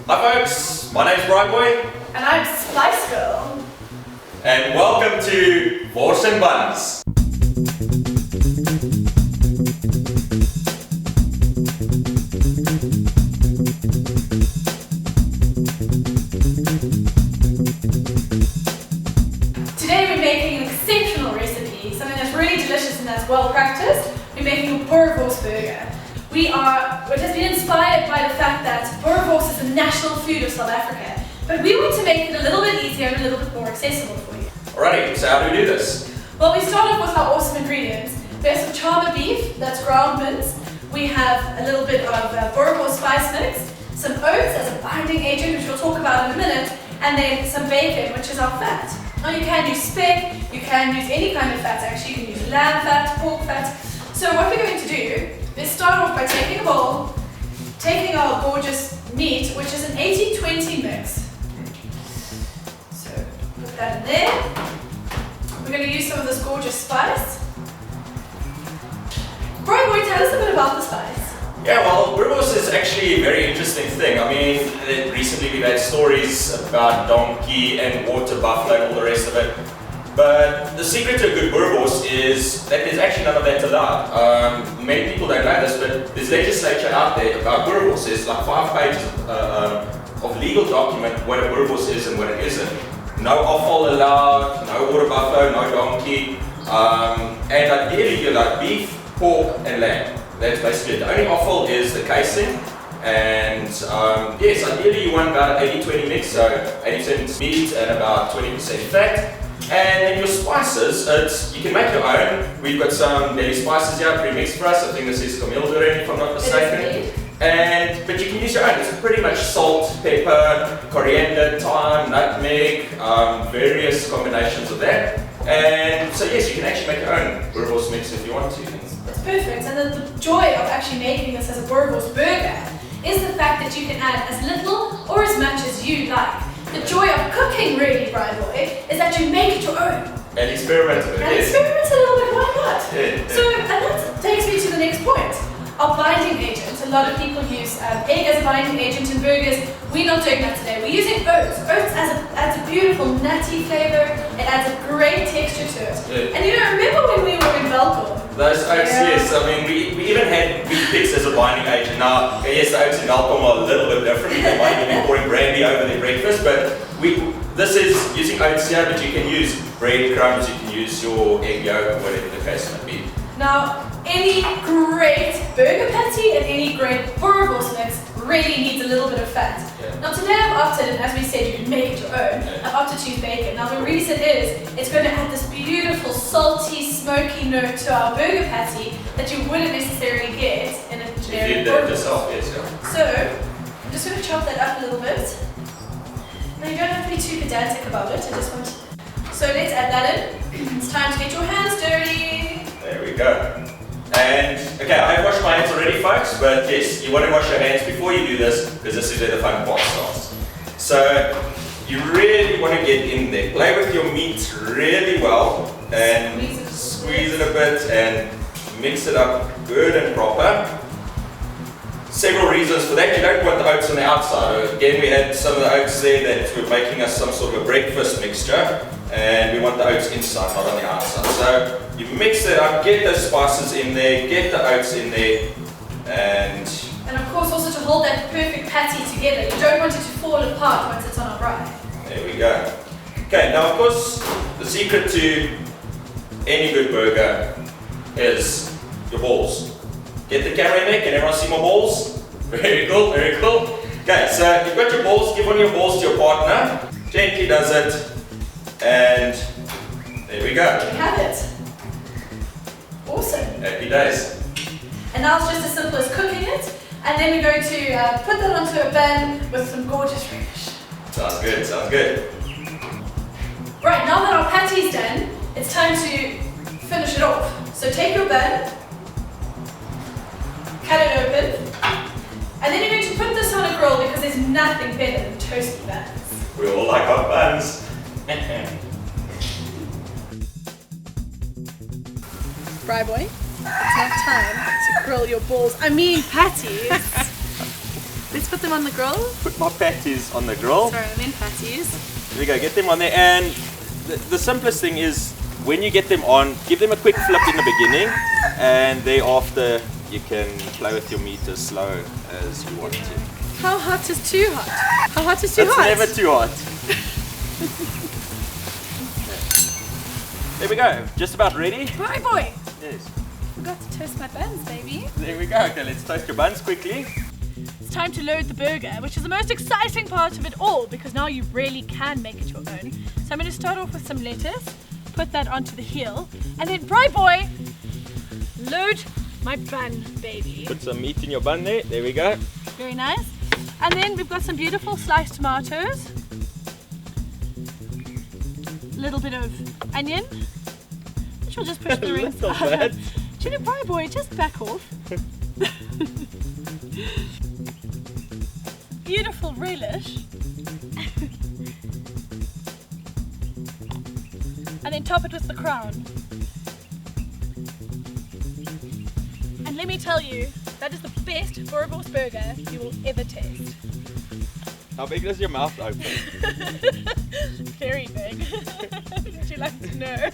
Hi folks, my name's BraaiBoy. And I'm SpiceGirl. And welcome to Wors Buns. Today we're making an exceptional recipe, something that's really delicious and that's well practiced. We're making a Boerewors Burger. It has been inspired by the fact that Boerewors is the national food of South Africa, but we want to make it a little bit easier and a little bit more accessible for you. Alrighty, so how do we do this? Well, we start off with our awesome ingredients. We have some charmer beef, that's ground mince. We have a little bit of Boerewors spice mix, some oats as a binding agent, which we'll talk about in a minute, and then some bacon, which is our fat. Now you can use speck, you can use any kind of fat actually, you can use lamb fat, pork fat. So what we're going to do is start off by taking a bowl, taking our gorgeous meat, which is an 80-20 mix. So put that in there. We're going to use some of this gorgeous spice. BraaiBoy, tell us a bit about the spice. Yeah, well, Boerewors is actually a very interesting thing. I mean, recently we've had stories about donkey and water buffalo and all the rest of it. But the secret to a good Boerewors is that there's actually none of that allowed. Many people don't know this, but there's legislation out there about Boerewors. There's like 5 pages of legal document what a Boerewors is and what it isn't. No offal allowed, no water buffalo, no donkey, and ideally you like beef, pork and lamb. That's basically it. The only offal is the casing, and yes, ideally you want about an 80-20 mix, so 80% meat and about 20% fat. And then your spices, you can make your own. We've got some deli spices here pre-mixed for us. I think this is kamildoring if I'm not mistaken. But you can use your own. It's pretty much salt, pepper, coriander, thyme, nutmeg, various combinations of that. And so yes, you can actually make your own Boerewors mix if you want to. That's perfect. And the joy of actually making this as a Boerewors burger is the fact that you can add as little or as much as you like. The joy of cooking, really, BraaiBoy, is that you make it your own. And experiment with it. And experiment a little bit, why not? Yeah. So, and that takes me to the next point. Our binding agent. A lot of people use egg as a binding agent in burgers. We're not doing that today. We're using oats. Oats adds a beautiful nutty flavor. It adds a great texture to it. Yeah. And you know, remember when we were in Belgium? Those oats, yes. I mean, we even had wheat bix as a binding agent. Now, yes, the oats in Belgium are a little bit different. They might even be pouring brandy over their breakfast, but this is using oats here, but you can use breadcrumbs, you can use your egg yolk, whatever the case might be. Now, any great burger patty and any great Boerewors mix really needs a little bit of fat. Yeah. Now today I've opted, and as we said, you can make it your own, I've opted to use bacon. Now the reason is, it's going to add this beautiful, salty, smoky note to our burger patty that you wouldn't necessarily get in a generic Boerewors. So, I'm just going to chop that up a little bit. Now you don't have to be too pedantic about it, So let's add that in. It's time to get your hands dirty. There we go. And, okay, I've washed my hands already, folks, but yes, you want to wash your hands before you do this, because this is where the fun part starts. So, you really want to get in there. Play with your meat really well, and squeeze it a bit, and mix it up good and proper. Several reasons for that. You don't want the oats on the outside. Again, we had some of the oats there that were making us some sort of a breakfast mixture, and we want the oats inside, not on the outside. So you mix it up, get those spices in there, get the oats in there, and of course also to hold that perfect patty together. You don't want it to fall apart once it's on a braai. There we go. Okay, now of course, the secret to any good burger is your balls. Get the camera in there, can everyone see my balls? Very cool, very cool. Okay, so you've got your balls, give one of your balls to your partner, gently does it, and there we go. We have it. Awesome. Happy days. And now it's just as simple as cooking it, and then we're going to put that onto a bun with some gorgeous relish. Sounds good, sounds good. Right, now that our patty's done, it's time to finish it off. So take your bun, cut it open, and then you're going to put this on a grill because there's nothing better than toasty buns. We all like our buns. BraaiBoy, it's now time to grill your balls. I mean patties. Let's put them on the grill. Put my patties on the grill. Sorry, I meant patties. There we go, get them on there. And the simplest thing is when you get them on, give them a quick flip in the beginning, and thereafter you can play with your meat as slow as you want to. How hot is too hot? How hot is too It's hot? never too hot. There we go, just about ready. BraaiBoy! Yes. Forgot to toast my buns, baby. There we go. Okay, let's toast your buns quickly. It's time to load the burger, which is the most exciting part of it all because now you really can make it your own. So I'm going to start off with some lettuce, put that onto the heel, and then BraaiBoy, load my bun, baby. Put some meat in your bun there. There we go. Very nice. And then we've got some beautiful sliced tomatoes, a little bit of onion, which we'll just push the rings. Little bit. Do you know, BraaiBoy, just back off. Beautiful relish. And then top it with the crown. And let me tell you, that is the best Boerewors burger you will ever taste. How big does your mouth open? Very big. Would you like to know?